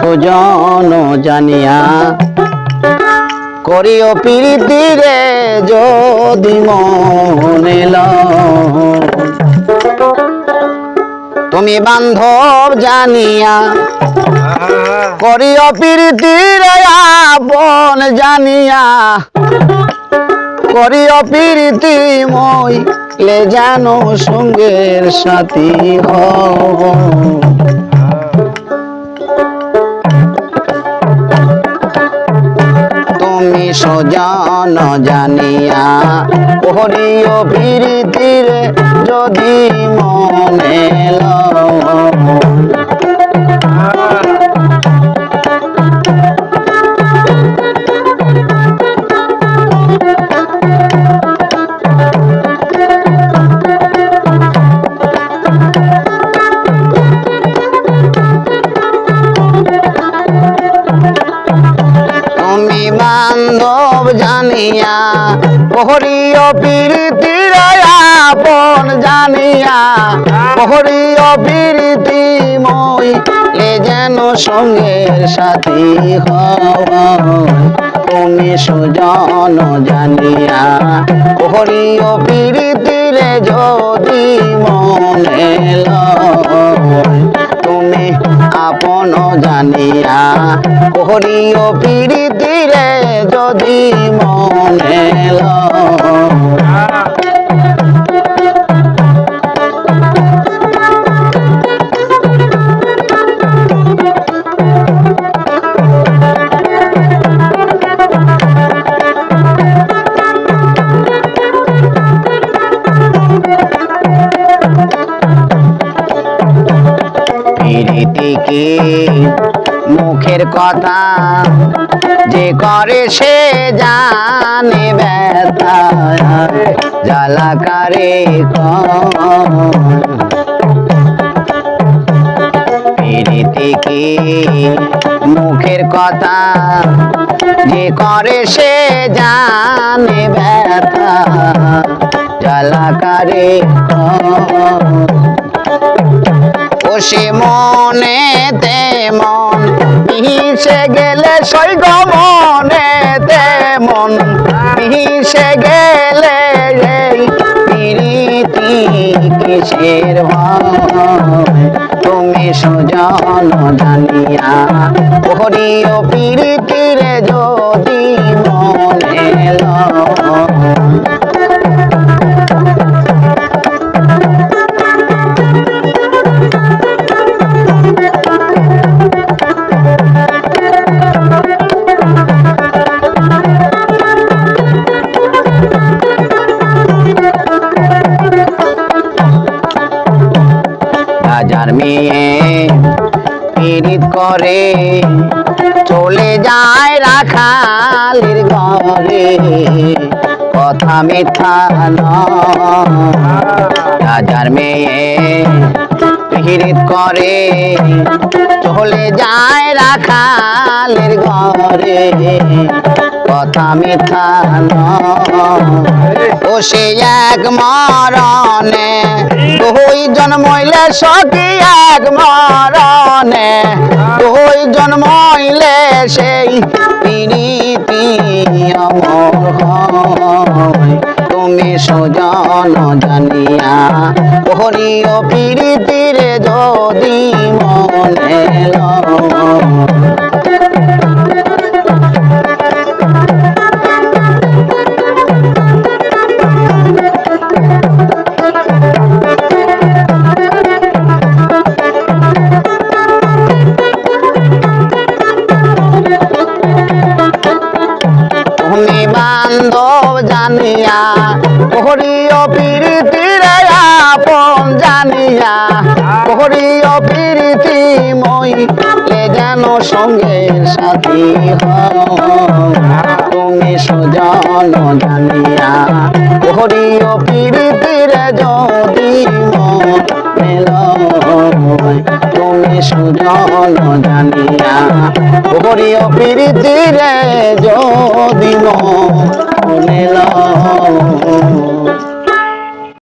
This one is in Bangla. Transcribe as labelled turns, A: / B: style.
A: সুজন জানিয়া করিও প্রীতি রে যদি মনে লয়। তুমি বান্ধব জানিয়া করিও প্রীতি রে আপন জানিয়া করিও প্রীতি মই লে জানো সঙ্গের সাথী হব। তুমি সুজন জানিয়া করিও প্রীতি রে যদি মনে লয়। তুমি বান্ধব জানিয়া করিও প্রীতি রে আপন জানিয়া করিও প্রীতি মই লে যেন সঙ্গের সাথী হও। তুমি সুজন জানিয়া করিও প্রীতি রে যদি মনে লয়। তুমি আপন জানিয়া করিও প্রীতি রে যদি মনে লয়। প্রীতি কি মুখের কথা যে করে সে জানে ব্যথা জ্বালাকারে প্রীতি কি মুখের কথা যে করে সে জানে ব্যথা জ্বালাকারে ও সে মনে তেমন মিশে গেলে সৈগ মনে তেমন মিশে গেলে প্রীতি কিসের ভয়। তুমি সুজন জানিয়া করিও প্রীতি রে যদি মনে লয়। রাজার মেয়ে পীড়িত করে চলে যায় রাখালের ঘরে কথা মিথ্যা নয়। রাজার মেয়ে পীড়িত করে চলে যায় রাখালের ঘরে কথা মিথ্যা নয়। ও সে এক মরণে দুই জন্মইলে সখী এক মরণে দুই জন্মইলে সেই প্রীতি অমর হয়। তুমি সুজন জানিয়া করিও প্রীতি রে যদি মনে লয়। তুমি বান্ধব জানিয়া করিও প্রীতি রে আপন জানিয়া করিও প্রীতি মই লে যেন সঙ্গের সাথী হও। তুমি সুজন জানিয়া করিও প্রীতি রে যদি মনে লয়। তুমি সুজন জানিয়া করিও প্রীতি রে যদি মনে লয়।